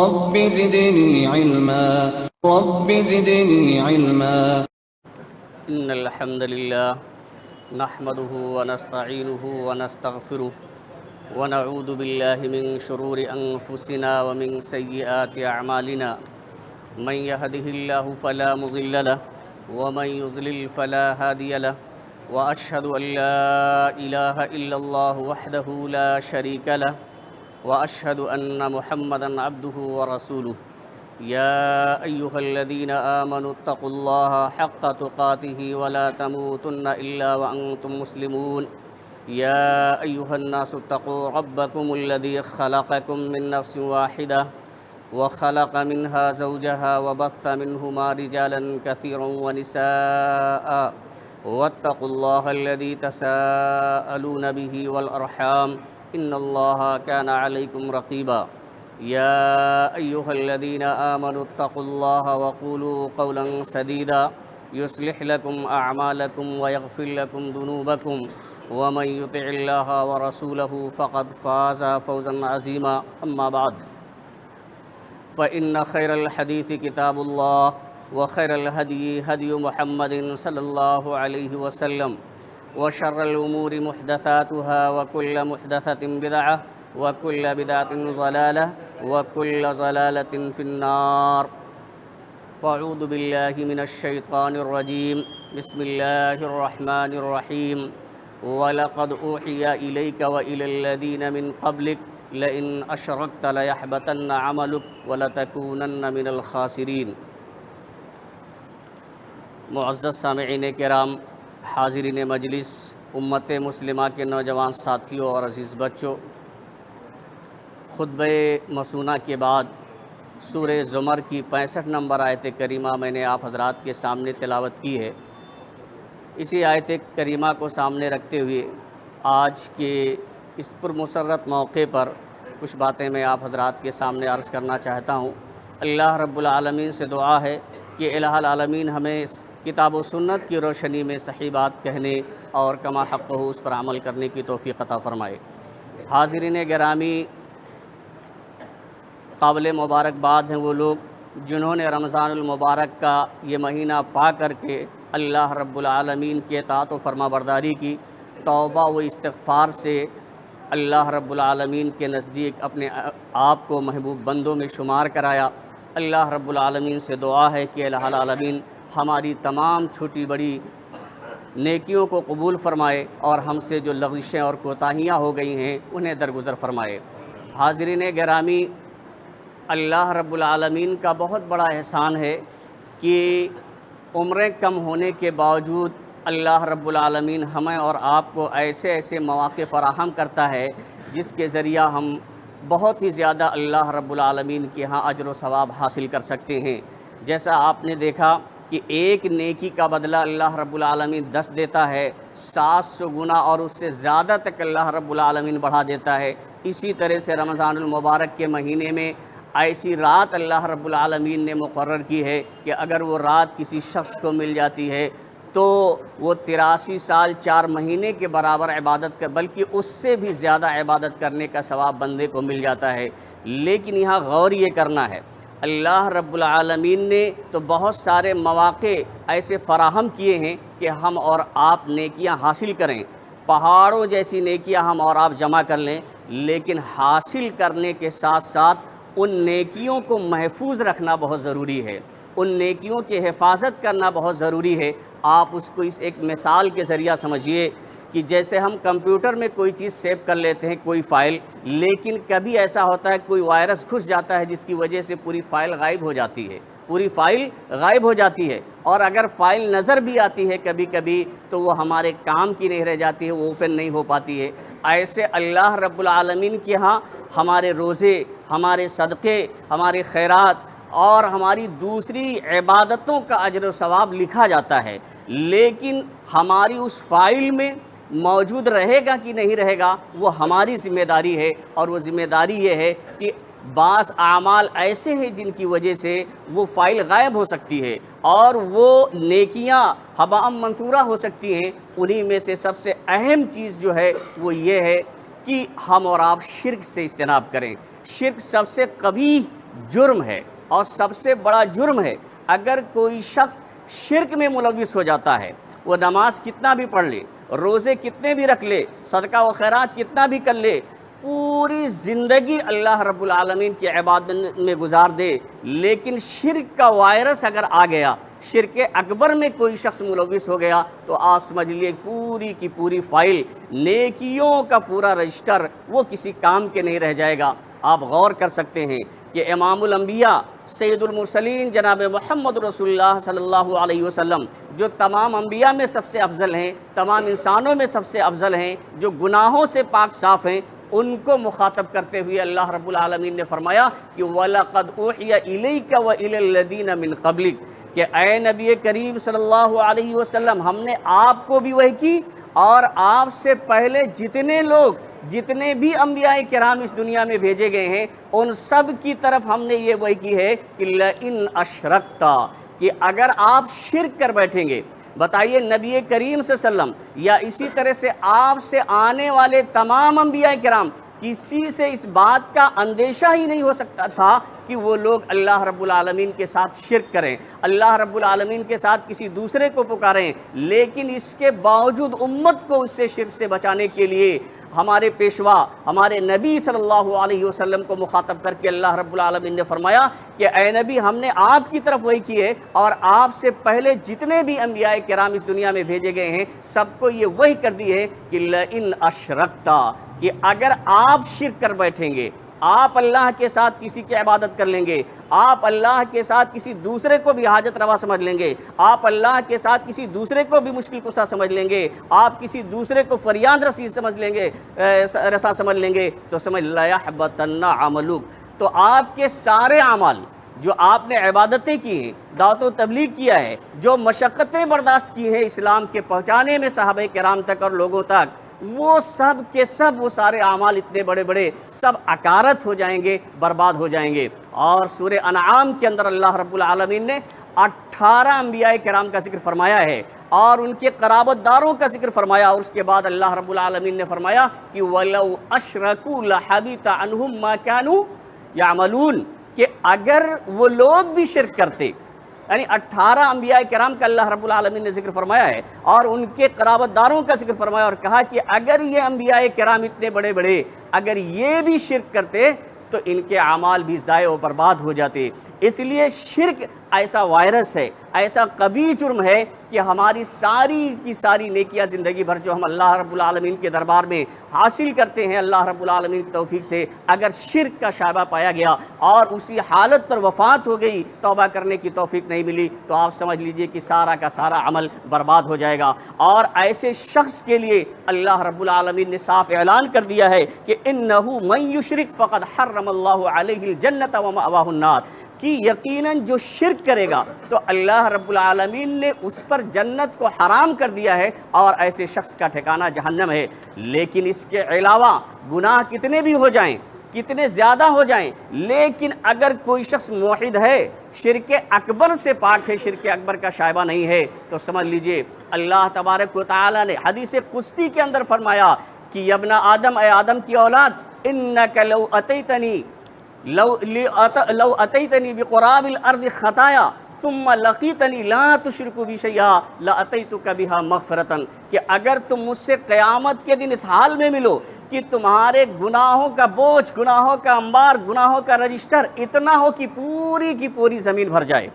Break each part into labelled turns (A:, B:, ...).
A: رب زدني علما رب زدني علما.
B: إن الحمد لله نحمده ونستعينه ونستغفره ونعوذ بالله من شرور أنفسنا ومن سيئات أعمالنا. من يهده الله فلا مضل له ومن يضلل فلا هادي له، وأشهد أن لا إله إلا الله وحده لا شريك له، وأشهد أن محمدًا عبده ورسوله. يا أيها الذين آمنوا اتقوا الله حق تقاته ولا تموتن إلا وأنتم مسلمون. يا أيها الناس اتقوا ربكم الذي خلقكم من نفس واحدة وخلق منها زوجها وبث منهما رجالا كثيرا ونساء، واتقوا الله الذي تساءلون به والأرحام إن الله كان عليكم رقيبا. يا أيها الذين آمنوا اتقوا الله وقولوا قولا سديدا يصلح لكم أعمالكم ويغفر لكم ذنوبكم، ومن يطع الله ورسوله فقد فاز فوزا عظيما. أما بعد، فإن خير الحديث كتاب الله، وخير الهدي هدي محمد صلى الله عليه وسلم، وشر الأمور محدثاتها، وكل محدثة بدعة، وكل بدعة ضلالة، وكل ضلالة في النار. فأعوذ بالله من الشيطان الرجيم. بسم الله الرحمن الرحيم. وَلَقَدْ أُوحِيَ إِلَيْكَ وَإِلَى الَّذِينَ مِنْ قَبْلِكَ لَئِنْ أَشْرَكْتَ لَيَحْبَطَنَّ عَمَلُكَ وَلَتَكُونَنَّ مِنَ الْخَاسِرِينَ. معزز سامعین کرام، حاضرین مجلس، امت مسلمہ کے نوجوان ساتھیوں اور عزیز بچوں، خطبہ مسونہ کے بعد سورہ زمر کی 65 نمبر آیت کریمہ میں نے آپ حضرات کے سامنے تلاوت کی ہے. اسی آیت کریمہ کو سامنے رکھتے ہوئے آج کے اس پرمسرت موقع پر کچھ باتیں میں آپ حضرات کے سامنے عرض کرنا چاہتا ہوں. اللہ رب العالمین سے دعا ہے کہ الہ العالمین ہمیں کتاب و سنت کی روشنی میں صحیح بات کہنے اور کما حق ہو اس پر عمل کرنے کی توفیق عطا فرمائے. حاضرین گرامی، قابل مبارکباد ہیں وہ لوگ جنہوں نے رمضان المبارک کا یہ مہینہ پا کر کے اللہ رب العالمین کی اطاعت و فرما برداری کی، توبہ و استغفار سے اللہ رب العالمین کے نزدیک اپنے آپ کو محبوب بندوں میں شمار کرایا. اللہ رب العالمین سے دعا ہے کہ الہ العالمین ہماری تمام چھوٹی بڑی نیکیوں کو قبول فرمائے اور ہم سے جو لغزشیں اور کوتاہیاں ہو گئی ہیں انہیں درگزر فرمائے. حاضرین گرامی، اللہ رب العالمین کا بہت بڑا احسان ہے کہ عمریں کم ہونے کے باوجود اللہ رب العالمین ہمیں اور آپ کو ایسے ایسے مواقع فراہم کرتا ہے جس کے ذریعہ ہم بہت ہی زیادہ اللہ رب العالمین کے ہاں اجر و ثواب حاصل کر سکتے ہیں. جیسا آپ نے دیکھا کہ ایک نیکی کا بدلہ اللہ رب العالمین 10 دیتا ہے، 700 گنا اور اس سے زیادہ تک اللہ رب العالمین بڑھا دیتا ہے. اسی طرح سے رمضان المبارک کے مہینے میں ایسی رات اللہ رب العالمین نے مقرر کی ہے کہ اگر وہ رات کسی شخص کو مل جاتی ہے تو وہ 83 سال 4 مہینے کے برابر عبادت کر، بلکہ اس سے بھی زیادہ عبادت کرنے کا ثواب بندے کو مل جاتا ہے. لیکن یہاں غور یہ کرنا ہے، اللہ رب العالمین نے تو بہت سارے مواقع ایسے فراہم کیے ہیں کہ ہم اور آپ نیکیاں حاصل کریں، پہاڑوں جیسی نیکیاں ہم اور آپ جمع کر لیں، لیکن حاصل کرنے کے ساتھ ساتھ ان نیکیوں کو محفوظ رکھنا بہت ضروری ہے، ان نیکیوں کی حفاظت کرنا بہت ضروری ہے. آپ اس کو اس ایک مثال کے ذریعہ سمجھیے کہ جیسے ہم کمپیوٹر میں کوئی چیز سیو کر لیتے ہیں، کوئی فائل، لیکن کبھی ایسا ہوتا ہے کوئی وائرس گھس جاتا ہے جس کی وجہ سے پوری فائل غائب ہو جاتی ہے، پوری فائل غائب ہو جاتی ہے. اور اگر فائل نظر بھی آتی ہے کبھی کبھی تو وہ ہمارے کام کی نہیں رہ جاتی ہے، وہ اوپن نہیں ہو پاتی ہے. ایسے اللہ رب العالمین کے ہاں ہمارے روزے، ہمارے صدقے، ہمارے خیرات اور ہماری دوسری عبادتوں کا اجر و ثواب لکھا جاتا ہے، لیکن ہماری اس فائل میں موجود رہے گا کہ نہیں رہے گا وہ ہماری ذمہ داری ہے. اور وہ ذمہ داری یہ ہے کہ بعض اعمال ایسے ہیں جن کی وجہ سے وہ فائل غائب ہو سکتی ہے اور وہ نیکیاں ہباء منثورہ ہو سکتی ہیں. انہی میں سے سب سے اہم چیز جو ہے وہ یہ ہے کہ ہم اور آپ شرک سے اجتناب کریں. شرک سب سے قبیح جرم ہے اور سب سے بڑا جرم ہے اگر کوئی شخص شرک میں ملوث ہو جاتا ہے۔ وہ نماز کتنا بھی پڑھ لے، روزے کتنے بھی رکھ لے، صدقہ و خیرات کتنا بھی کر لے، پوری زندگی اللہ رب العالمین کی عبادت میں گزار دے، لیکن شرک کا وائرس اگر آ گیا، شرک اکبر میں کوئی شخص ملوث ہو گیا، تو آپ سمجھ لیے پوری کی پوری فائل، نیکیوں کا پورا رجسٹر وہ کسی کام کے نہیں رہ جائے گا۔ آپ غور کر سکتے ہیں کہ امام الانبیاء سید المرسلین جناب محمد رسول اللہ صلی اللہ علیہ وسلم، جو تمام انبیاء میں سب سے افضل ہیں، تمام انسانوں میں سب سے افضل ہیں، جو گناہوں سے پاک صاف ہیں، ان کو مخاطب کرتے ہوئے اللہ رب العالمین نے فرمایا کہ وَلَقَدْ أُوحِيَ إِلَيْكَ وَإِلَى الَّذِينَ مِنْ قَبْلِكَ، کہ اے نبی کریم صلی اللہ علیہ وسلم، ہم نے آپ کو بھی وحی کی اور آپ سے پہلے جتنے لوگ، جتنے بھی انبیاء کرام اس دنیا میں بھیجے گئے ہیں، ان سب کی طرف ہم نے یہ وحی کی ہے کہ لَإِنْ أَشْرَكْتَ، کہ اگر آپ شرک کر بیٹھیں گے۔ بتائیے نبی کریم صلی اللہ علیہ وسلم یا اسی طرح سے آپ سے آنے والے تمام انبیاء کرام، کسی سے اس بات کا اندیشہ ہی نہیں ہو سکتا تھا کہ وہ لوگ اللہ رب العالمین کے ساتھ شرک کریں، اللہ رب العالمین کے ساتھ کسی دوسرے کو پکاریں، لیکن اس کے باوجود امت کو اس سے شرک سے بچانے کے لیے ہمارے پیشوا، ہمارے نبی صلی اللہ علیہ وسلم کو مخاطب کر کے اللہ رب العالمین نے فرمایا کہ اے نبی، ہم نے آپ کی طرف وحی کی ہے اور آپ سے پہلے جتنے بھی انبیاء کرام اس دنیا میں بھیجے گئے ہیں، سب کو یہ وحی کر دی ہے کہ لَإِنْ أَشْرَكْتَ، کہ اگر آپ شرک کر بیٹھیں گے، آپ اللہ کے ساتھ کسی کی عبادت کر لیں گے، آپ اللہ کے ساتھ کسی دوسرے کو بھی حاجت روا سمجھ لیں گے، آپ اللہ کے ساتھ کسی دوسرے کو بھی مشکل کشا سمجھ لیں گے، آپ کسی دوسرے کو فریاد رسا سمجھ لیں گے، تو سمجھ لَيَحْبَطَنَّ عَمَلُكَ، تو آپ کے سارے اعمال جو آپ نے عبادتیں کی ہیں، دعوت و تبلیغ کیا ہے، جو مشقتیں برداشت کی ہیں اسلام کے پہنچانے میں صحابہ کرام تک اور لوگوں تک، وہ سب کے سب، وہ سارے اعمال اتنے بڑے بڑے سب عکارت ہو جائیں گے، برباد ہو جائیں گے۔ اور سورہ انعام کے اندر اللہ رب العالمین نے 18 انبیاء کرام کا ذکر فرمایا ہے اور ان کے قرابت داروں کا ذکر فرمایا، اور اس کے بعد اللہ رب العالمین نے فرمایا کہ وَلَوْ أَشْرَكُوا لَحَبِطَ عَنْهُمْ مَا كَانُوا يَعْمَلُونَ، کہ اگر وہ لوگ بھی شرک کرتے، یعنی 18 انبیاء کرام کا اللہ رب العالمین نے ذکر فرمایا ہے اور ان کے قرابت داروں کا ذکر فرمایا، اور کہا کہ اگر یہ انبیاء کرام اتنے بڑے بڑے اگر یہ بھی شرک کرتے تو ان کے اعمال بھی ضائع و برباد ہو جاتے۔ اس لیے شرک ایسا وائرس ہے، ایسا قبیح جرم ہے کہ ہماری ساری کی ساری نیکیاں زندگی بھر جو ہم اللہ رب العالمین کے دربار میں حاصل کرتے ہیں اللہ رب العالمین کی توفیق سے، اگر شرک کا شائبہ پایا گیا اور اسی حالت پر وفات ہو گئی، توبہ کرنے کی توفیق نہیں ملی، تو آپ سمجھ لیجئے کہ سارا کا سارا عمل برباد ہو جائے گا۔ اور ایسے شخص کے لیے اللہ رب العالمین نے صاف اعلان کر دیا ہے کہ انہو من یشرک فقد حرم اللہ علیہ الجنت ومأواہ النار، کہ یقیناً جو شرک کرے گا تو اللہ رب العالمین نے اس پر جنت کو حرام کر دیا ہے اور ایسے شخص کا ٹھکانہ جہنم ہے۔ لیکن اس کے علاوہ گناہ کتنے بھی ہو جائیں، کتنے زیادہ ہو جائیں، لیکن اگر کوئی شخص موحد ہے، شرک اکبر سے پاک ہے، شرک اکبر کا شائبہ نہیں ہے، تو سمجھ لیجئے اللہ تبارک و تعالی نے حدیث قدسی کے اندر فرمایا کہ یا ابن آدم، اے آدم کی اولاد، انک لو اتیتنی بقراب الارض خطایا ثم لقیتنی لا تشرک بی شیئا لاتیتک بہا مغفرتا، کہ اگر تم مجھ سے قیامت کے دن اس حال میں ملو کہ تمہارے گناہوں کا بوجھ، گناہوں کا انبار، گناہوں کا رجسٹر اتنا ہو کہ پوری کی پوری زمین بھر جائے،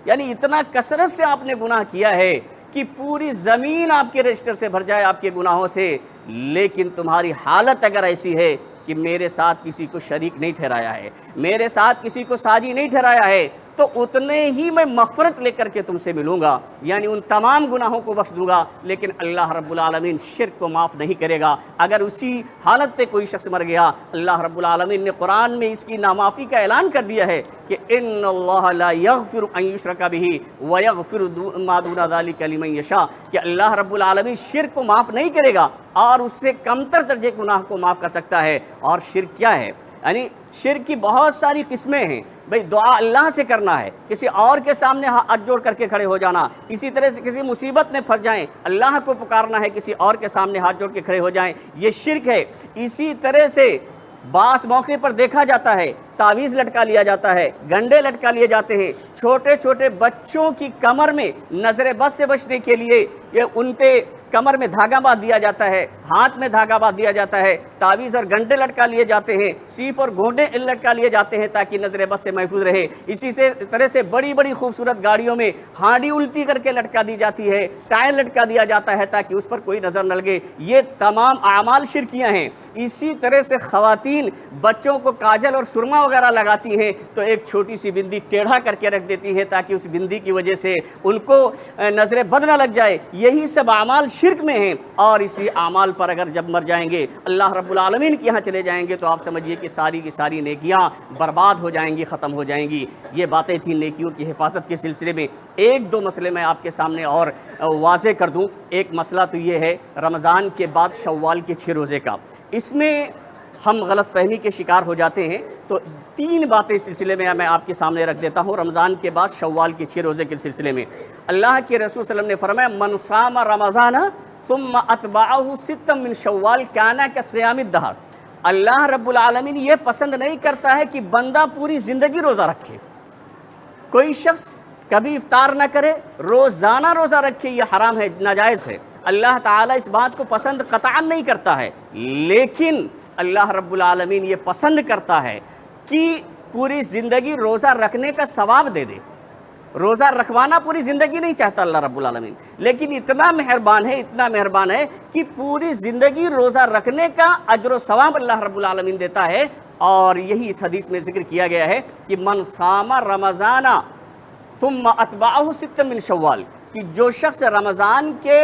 B: یعنی اتنا کثرت سے آپ نے گناہ کیا ہے کہ پوری زمین آپ کے رجسٹر سے بھر جائے آپ کے گناہوں سے، لیکن تمہاری حالت اگر ایسی ہے کہ میرے ساتھ کسی کو شریک نہیں ٹھہرایا ہے، میرے ساتھ کسی کو ساجی نہیں ٹھہرایا ہے، تو اتنے ہی میں مغفرت لے کر کے تم سے ملوں گا، یعنی ان تمام گناہوں کو بخش دوں گا، لیکن اللہ رب العالمین شرک کو معاف نہیں کرے گا۔ اگر اسی حالت پہ کوئی شخص مر گیا، اللہ رب العالمین نے قرآن میں اس کی نامعافی کا اعلان کر دیا ہے کہ ان اللہ لا یغفر ان یشرک بہ ویغفر ما دون ذلک لمن یشاء، کہ اللہ رب العالمین شرک کو معاف نہیں کرے گا اور اس سے کمتر درجے گناہ کو معاف کر سکتا ہے۔ اور شرک کیا ہے؟ یعنی شرک کی بہت ساری قسمیں ہیں۔ بھئی دعا اللہ سے کرنا ہے، کسی اور کے سامنے ہاتھ جوڑ کر کے کھڑے ہو جانا، اسی طرح سے کسی مصیبت میں پھنس جائیں اللہ کو پکارنا ہے، کسی اور کے سامنے ہاتھ جوڑ کے کھڑے ہو جائیں، یہ شرک ہے۔ اسی طرح سے بعض موقع پر دیکھا جاتا ہے تعویذ لٹکا لیا جاتا ہے، گنڈے لٹکا لیے جاتے ہیں، چھوٹے چھوٹے بچوں کی کمر میں نظر بد سے بچنے کے لیے یہ ان پہ کمر میں دھاگا باندھ دیا جاتا ہے، ہاتھ میں دھاگا باندھ دیا جاتا ہے، تعویذ اور گنڈے لٹکا لیے جاتے ہیں، سیف اور گھونڈے لٹکا لیے جاتے ہیں تاکہ نظر بد سے محفوظ رہے۔ اسی طرح سے بڑی بڑی خوبصورت گاڑیوں میں ہانڈی الٹی کر کے لٹکا دی جاتی ہے، ٹائر لٹکا دیا جاتا ہے تاکہ اس پر کوئی نظر نہ لگے۔ یہ تمام اعمال شرکیاں ہیں۔ اسی طرح سے خواتین بچوں کو کاجل اور سرما وغیرہ لگاتی ہیں تو ایک چھوٹی سی بندی ٹیڑھا کر کے رکھ دیتی ہے تاکہ اس بندی کی وجہ سے ان کو نظر بد نہ لگ جائے۔ یہی سب اعمال شرک میں ہیں، اور اسی اعمال پر اگر جب مر جائیں گے، اللہ رب العالمین کے یہاں چلے جائیں گے، تو آپ سمجھیے کہ ساری کی ساری نیکیاں برباد ہو جائیں گی، ختم ہو جائیں گی۔ یہ باتیں تھیں نیکیوں کی حفاظت کے سلسلے میں۔ ایک دو مسئلے میں آپ کے سامنے اور واضح کر دوں۔ ایک مسئلہ تو یہ ہے رمضان کے بعد شوال کے 6 روزے کا، اس میں ہم غلط فہمی کے شکار ہو جاتے ہیں، تو 3 باتیں اس سلسلے میں میں آپ کے سامنے رکھ دیتا ہوں۔ رمضان کے بعد شوال کے 6 روزے کے سلسلے میں اللہ کے رسول صلی اللہ علیہ وسلم نے فرمایا من صام رمضان ثم اتبعہ 6 من شوال کان کصیام الدہر۔ اللہ رب العالمین یہ پسند نہیں کرتا ہے کہ بندہ پوری زندگی روزہ رکھے۔ کوئی شخص کبھی افطار نہ کرے، روزانہ روزہ رکھے، یہ حرام ہے، ناجائز ہے۔ اللہ تعالیٰ اس بات کو پسند قطعاً نہیں کرتا ہے، لیکن اللہ رب العالمین یہ پسند کرتا ہے کہ پوری زندگی روزہ رکھنے کا ثواب دے دے۔ روزہ رکھوانا پوری زندگی نہیں چاہتا اللہ رب العالمین، لیکن اتنا مہربان ہے، اتنا مہربان ہے کہ پوری زندگی روزہ رکھنے کا اجر و ثواب اللہ رب العالمین دیتا ہے۔ اور یہی اس حدیث میں ذکر کیا گیا ہے کہ من صام رمضان ثم اتبعہ 6 من شوال، کہ جو شخص رمضان کے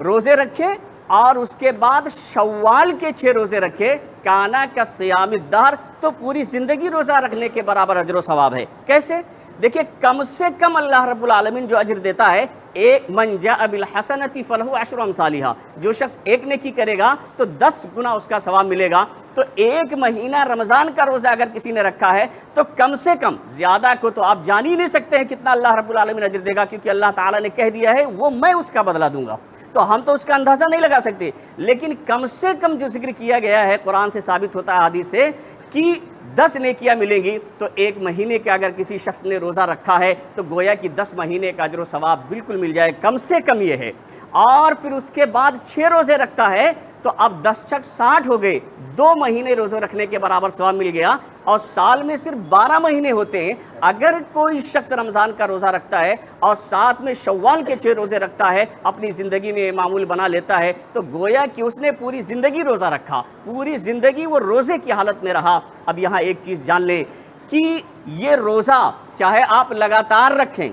B: روزے رکھے اور اس کے بعد شوال کے 6 روزے رکھے، کانا کا صیام الدہر، تو پوری زندگی روزہ رکھنے کے برابر اجر و ثواب ہے۔ کیسے؟ دیکھیں، کم سے کم اللہ رب العالمین جو اجر دیتا ہے، ایک من جاء بالحسنۃ فلہ 10 امثالھا، جو شخص ایک نیکی کرے گا تو 10 گنا اس کا ثواب ملے گا۔ تو ایک مہینہ رمضان کا روزہ اگر کسی نے رکھا ہے تو کم سے کم، زیادہ کو تو آپ جان ہی نہیں سکتے ہیں کتنا اللہ رب العالمین اجر دے گا، کیونکہ اللہ تعالیٰ نے کہہ دیا ہے وہ میں اس کا بدلہ دوں گا، تو ہم تو اس کا اندازہ نہیں لگا سکتے۔ لیکن کم سے کم جو ذکر کیا گیا ہے، قرآن سے ثابت ہوتا ہے، حدیث سے، کہ 10 نیکیاں ملیں گی، تو ایک مہینے کا اگر کسی شخص نے روزہ رکھا ہے تو گویا کہ 10 مہینے کا اجر و ثواب بالکل مل جائے، کم سے کم یہ ہے۔ اور پھر اس کے بعد 6 روزے رکھتا ہے تو اب 10 چھک 60 ہو گئے، 2 مہینے روزے رکھنے کے برابر ثواب مل گیا۔ اور سال میں صرف 12 مہینے ہوتے ہیں، اگر کوئی شخص رمضان کا روزہ رکھتا ہے اور ساتھ میں شوال کے 6 روزے رکھتا ہے، اپنی زندگی میں معمول بنا لیتا ہے، تو گویا کہ اس نے پوری زندگی روزہ رکھا، پوری زندگی وہ روزے کی حالت میں رہا۔ اب یہاں ایک چیز جان لیں کہ یہ روزہ چاہے آپ لگاتار رکھیں،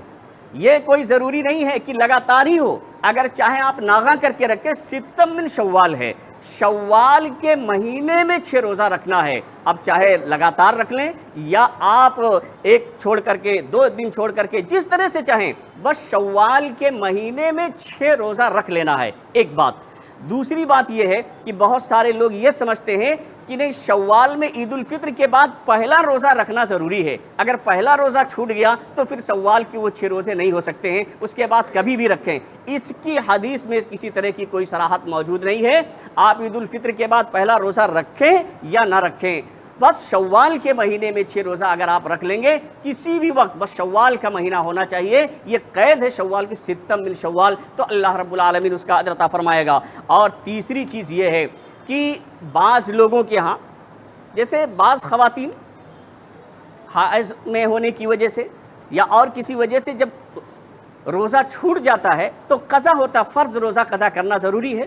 B: یہ کوئی ضروری نہیں ہے کہ لگاتار ہی ہو، اگر چاہیں آپ ناغا کر کے رکھیں، 6 من شوال ہے، شوال کے مہینے میں 6 روزہ رکھنا ہے۔ اب چاہے لگاتار رکھ لیں یا آپ ایک چھوڑ کر کے 2 دن چھوڑ کر کے، جس طرح سے چاہیں، بس شوال کے مہینے میں 6 روزہ رکھ لینا ہے، ایک بات۔ دوسری بات یہ ہے کہ بہت سارے لوگ یہ سمجھتے ہیں کہ نہیں، شوال میں عید الفطر کے بعد پہلا روزہ رکھنا ضروری ہے، اگر پہلا روزہ چھوٹ گیا تو پھر شوال کے وہ 6 روزے نہیں ہو سکتے ہیں، اس کے بعد کبھی بھی رکھیں۔ اس کی حدیث میں کسی طرح کی کوئی صراحت موجود نہیں ہے، آپ عید الفطر کے بعد پہلا روزہ رکھیں یا نہ رکھیں، بس شوال کے مہینے میں 6 روزہ اگر آپ رکھ لیں گے کسی بھی وقت، بس شوال کا مہینہ ہونا چاہیے، یہ قید ہے شوال کی، 6 من شوال، تو اللہ رب العالمین اس کا اجر عطا فرمائے گا۔ اور تیسری چیز یہ ہے کہ بعض لوگوں کے ہاں، جیسے بعض خواتین حائض میں ہونے کی وجہ سے یا اور کسی وجہ سے جب روزہ چھوٹ جاتا ہے تو قضا ہوتا، فرض روزہ قضا کرنا ضروری ہے،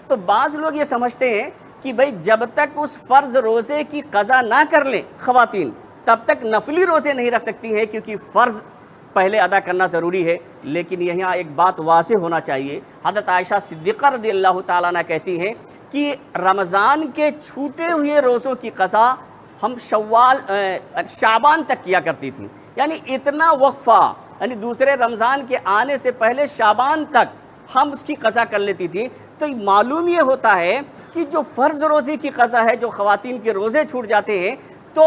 B: تو بعض لوگ یہ سمجھتے ہیں کہ بھئی جب تک اس فرض روزے کی قضا نہ کر لیں خواتین، تب تک نفلی روزے نہیں رکھ سکتی ہیں، کیونکہ فرض پہلے ادا کرنا ضروری ہے۔ لیکن یہاں ایک بات واضح ہونا چاہیے، حضرت عائشہ صدیقہ رضی اللہ تعالیٰ عنہ کہتی ہیں کہ رمضان کے چھوٹے ہوئے روزوں کی قضا ہم شعبان تک کیا کرتی تھیں، یعنی اتنا وقفہ، یعنی دوسرے رمضان کے آنے سے پہلے شعبان تک ہم اس کی قضا کر لیتی تھی۔ تو معلوم یہ ہوتا ہے کہ جو فرض روزے کی قضا ہے، جو خواتین کے روزے چھوٹ جاتے ہیں، تو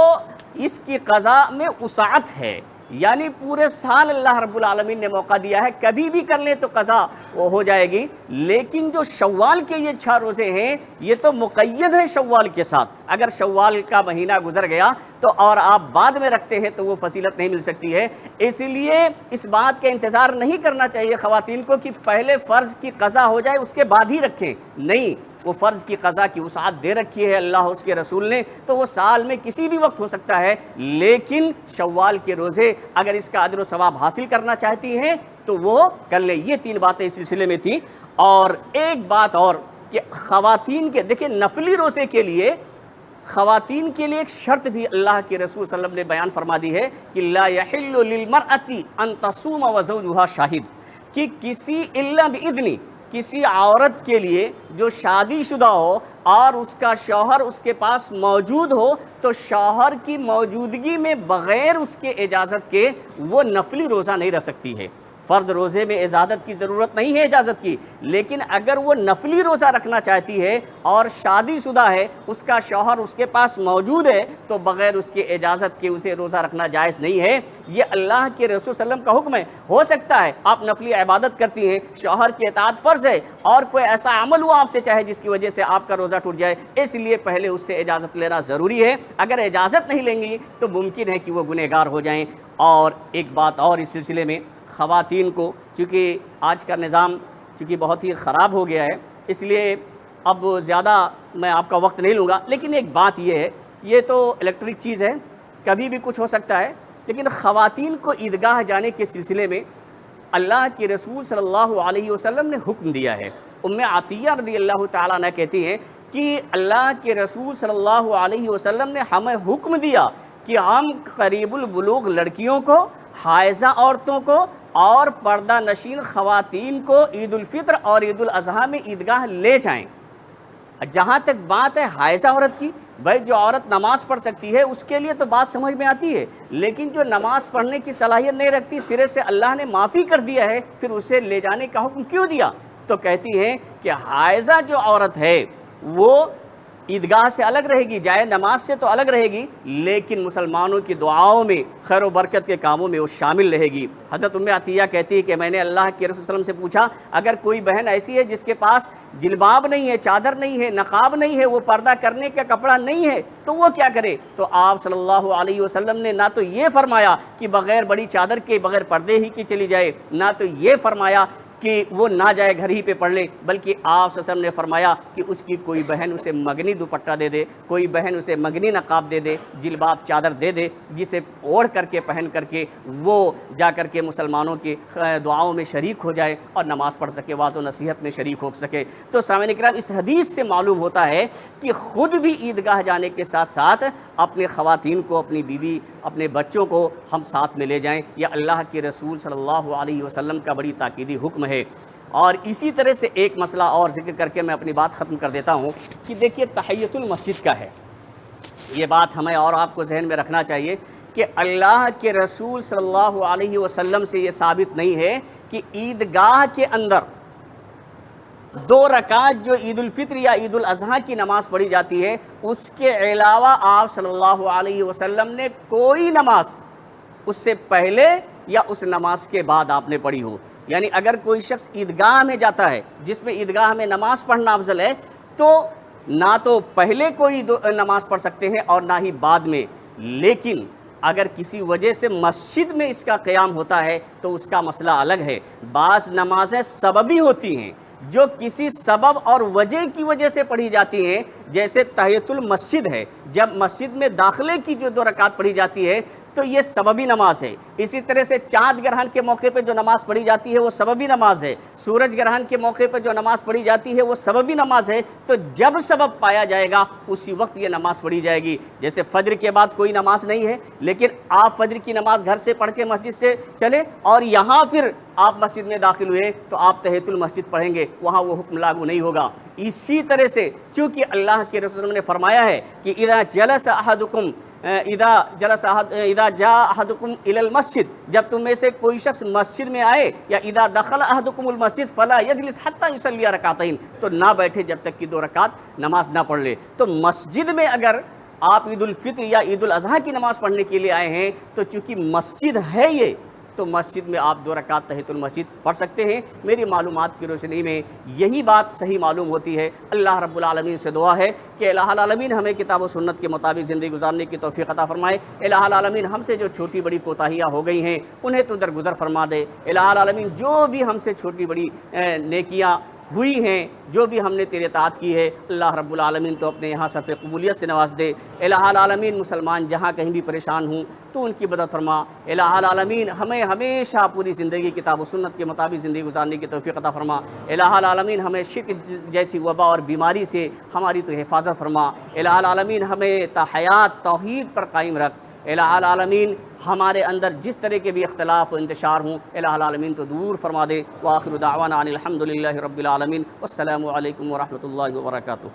B: اس کی قضا میں وسعت ہے، یعنی پورے سال اللہ رب العالمین نے موقع دیا ہے، کبھی بھی کر لیں تو قضا وہ ہو جائے گی۔ لیکن جو شوال کے یہ 6 روزے ہیں یہ تو مقید ہیں شوال کے ساتھ، اگر شوال کا مہینہ گزر گیا تو اور آپ بعد میں رکھتے ہیں تو وہ فضیلت نہیں مل سکتی ہے۔ اس لیے اس بات کا انتظار نہیں کرنا چاہیے خواتین کو کہ پہلے فرض کی قضا ہو جائے اس کے بعد ہی رکھیں، نہیں، وہ فرض کی قضا کی وسعت دے رکھی ہے اللہ اس کے رسول نے، تو وہ سال میں کسی بھی وقت ہو سکتا ہے، لیکن شوال کے روزے اگر اس کا اجر و ثواب حاصل کرنا چاہتی ہیں تو وہ کر لیں۔ یہ 3 باتیں اس سلسلے میں تھیں۔ اور ایک بات اور کہ خواتین کے دیکھیں نفلی روزے کے لیے خواتین کے لیے ایک شرط بھی اللہ کے رسول صلی اللہ علیہ وسلم نے بیان فرما دی ہے کہ لا یحل للمرأة ان تصوم وزوجها شاہد، کہ کسی الا باذن، کسی عورت کے لیے جو شادی شدہ ہو اور اس کا شوہر اس کے پاس موجود ہو تو شوہر کی موجودگی میں بغیر اس کے اجازت کے وہ نفلی روزہ نہیں رکھ سکتی ہے۔ فرض روزے میں اجازت کی ضرورت نہیں ہے اجازت کی، لیکن اگر وہ نفلی روزہ رکھنا چاہتی ہے اور شادی شدہ ہے، اس کا شوہر اس کے پاس موجود ہے تو بغیر اس کے اجازت کے اسے روزہ رکھنا جائز نہیں ہے۔ یہ اللہ کے رسول صلی اللہ علیہ وسلم کا حکم ہے۔ ہو سکتا ہے آپ نفلی عبادت کرتی ہیں، شوہر کی اطاعت فرض ہے اور کوئی ایسا عمل ہوا آپ سے چاہے جس کی وجہ سے آپ کا روزہ ٹوٹ جائے، اس لیے پہلے اس سے اجازت لینا ضروری ہے۔ اگر اجازت نہیں لیں گی تو ممکن ہے کہ وہ گنہگار ہو جائیں۔ اور ایک بات اور اس سلسلے میں، خواتین کو چونکہ آج کا نظام چونکہ بہت ہی خراب ہو گیا ہے، اس لیے اب زیادہ میں آپ کا وقت نہیں لوں گا، لیکن ایک بات یہ ہے، یہ تو الیکٹرک چیز ہے، کبھی بھی کچھ ہو سکتا ہے، لیکن خواتین کو عیدگاہ جانے کے سلسلے میں اللہ کے رسول صلی اللہ علیہ وسلم نے حکم دیا ہے۔ ام عطیہ رضی اللہ تعالیٰ عنہ کہتی ہیں کہ اللہ کے رسول صلی اللہ علیہ وسلم نے ہمیں حکم دیا کہ ہم قریب البلوغ لڑکیوں کو، حائضہ عورتوں کو اور پردہ نشین خواتین کو عید الفطر اور عید الاضحیٰ میں عیدگاہ لے جائیں۔ جہاں تک بات ہے حائضہ عورت کی، بھائی جو عورت نماز پڑھ سکتی ہے اس کے لیے تو بات سمجھ میں آتی ہے، لیکن جو نماز پڑھنے کی صلاحیت نہیں رکھتی، سرے سے اللہ نے معافی کر دیا ہے، پھر اسے لے جانے کا حکم کیوں دیا؟ تو کہتی ہیں کہ حائضہ جو عورت ہے وہ عیدگاہ سے الگ رہے گی، جائے نماز سے تو الگ رہے گی، لیکن مسلمانوں کی دعاؤں میں، خیر و برکت کے کاموں میں وہ شامل رہے گی۔ حضرت ام عطیہ کہتی ہے کہ میں نے اللہ کے رسول صلی اللہ علیہ وسلم سے پوچھا اگر کوئی بہن ایسی ہے جس کے پاس جلباب نہیں ہے، چادر نہیں ہے، نقاب نہیں ہے، وہ پردہ کرنے کا کپڑا نہیں ہے تو وہ کیا کرے؟ تو آپ صلی اللہ علیہ وسلم نے نہ تو یہ فرمایا کہ بغیر بڑی چادر کے، بغیر پردے ہی کی چلی جائے، نہ تو یہ فرمایا کہ وہ نہ جائے گھر ہی پہ پڑھ لے، بلکہ آپ صلی اللہ علیہ وسلم نے فرمایا کہ اس کی کوئی بہن اسے مگنی دوپٹہ دے دے، کوئی بہن اسے مگنی نقاب دے دے، جلباب چادر دے دے، جسے اوڑھ کر کے پہن کر کے وہ جا کر کے مسلمانوں کی دعاؤں میں شریک ہو جائے اور نماز پڑھ سکے، واعظ و نصیحت میں شریک ہو سکے۔ تو سامعین کرام، اس حدیث سے معلوم ہوتا ہے کہ خود بھی عیدگاہ جانے کے ساتھ ساتھ اپنے خواتین کو، اپنی بیوی، اپنے بچوں کو ہم ساتھ میں لے جائیں۔ یہ اللہ کے رسول صلی اللہ علیہ وسلم کا بڑی تاکیدی حکم ہے۔ اور اسی طرح سے ایک مسئلہ اور ذکر کر کے میں اپنی بات ختم کر دیتا ہوں کہ دیکھیے تحیۃ المسجد کا ہے، یہ بات ہمیں اور آپ کو ذہن میں رکھنا چاہیے کہ اللہ کے رسول صلی اللہ علیہ وسلم سے یہ ثابت نہیں ہے کہ عیدگاہ کے اندر 2 رکعت جو عید الفطر یا عید الاضحیٰ کی نماز پڑھی جاتی ہے اس کے علاوہ آپ صلی اللہ علیہ وسلم نے کوئی نماز اس سے پہلے یا اس نماز کے بعد آپ نے پڑھی ہو۔ یعنی اگر کوئی شخص عیدگاہ میں جاتا ہے جس میں عیدگاہ میں نماز پڑھنا افضل ہے تو نہ تو پہلے کوئی نماز پڑھ سکتے ہیں اور نہ ہی بعد میں، لیکن اگر کسی وجہ سے مسجد میں اس کا قیام ہوتا ہے تو اس کا مسئلہ الگ ہے۔ بعض نمازیں سببی ہوتی ہیں جو کسی سبب اور وجہ کی وجہ سے پڑھی جاتی ہیں، جیسے تحیۃ المسجد ہے، جب مسجد میں داخلے کی جو 2 رکعت پڑھی جاتی ہے تو یہ سببی نماز ہے۔ اسی طرح سے چاند گرہن کے موقع پہ جو نماز پڑھی جاتی ہے وہ سببی نماز ہے، سورج گرہن کے موقع پہ جو نماز پڑھی جاتی ہے وہ سببی نماز ہے۔ تو جب سبب پایا جائے گا اسی وقت یہ نماز پڑھی جائے گی۔ جیسے فجر کے بعد کوئی نماز نہیں ہے، لیکن آپ فجر کی نماز گھر سے پڑھ کے مسجد سے چلے اور یہاں پھر آپ مسجد میں داخل ہوئے تو آپ تحیۃ المسجد پڑھیں گے، وہاں وہ حکم لاگو نہیں ہوگا۔ اسی طرح سے چونکہ اللہ کے رسول نے فرمایا ہے کہ اذا جاء احدکم الی المسجد، جب تم میں سے کوئی شخص مسجد میں آئے، یا اذا دخل احدکم المسجد فلا یجلس حتی یصلی رکعتین، تو نہ بیٹھے جب تک کہ 2 رکعت نماز نہ پڑھ لے۔ تو مسجد میں اگر آپ عید الفطر یا عید الاضحیٰ کی نماز پڑھنے کے لیے آئے ہیں تو چونکہ مسجد ہے یہ، تو مسجد میں آپ 2 رکعت تحیۃ المسجد پڑھ سکتے ہیں۔ میری معلومات کی روشنی میں یہی بات صحیح معلوم ہوتی ہے۔ اللہ رب العالمین سے دعا ہے کہ الہ العالمین ہمیں کتاب و سنت کے مطابق زندگی گزارنے کی توفیق عطا فرمائے۔ الہ العالمین ہم سے جو چھوٹی بڑی کوتاہیاں ہو گئی ہیں انہیں تو درگزر فرما دے۔ الہ العالمین جو بھی ہم سے چھوٹی بڑی نیکیاں ہوئی ہیں، جو بھی ہم نے تیرے اطاعت کی ہے، اللہ رب العالمین تو اپنے یہاں صف قبولیت سے نواز دے۔ الہ العالمین مسلمان جہاں کہیں بھی پریشان ہوں تو ان کی مدد فرما۔ الہ العالمین ہمیں ہمیشہ پوری زندگی کتاب و سنت کے مطابق زندگی گزارنے کی توفیق عطا فرما۔ الہ العالمین ہمیں شرک جیسی وبا اور بیماری سے ہماری تو حفاظت فرما۔ الہ العالمین ہمیں تا حیات توحید پر قائم رکھ۔ الہ العالمین ہمارے اندر جس طرح کے بھی اختلاف و انتشار ہوں الہ العالمین تو دور فرما دے۔ وآخر دعوانا ان الحمد للہ رب العالمین، والسلام علیکم ورحمۃ اللہ وبرکاتہ۔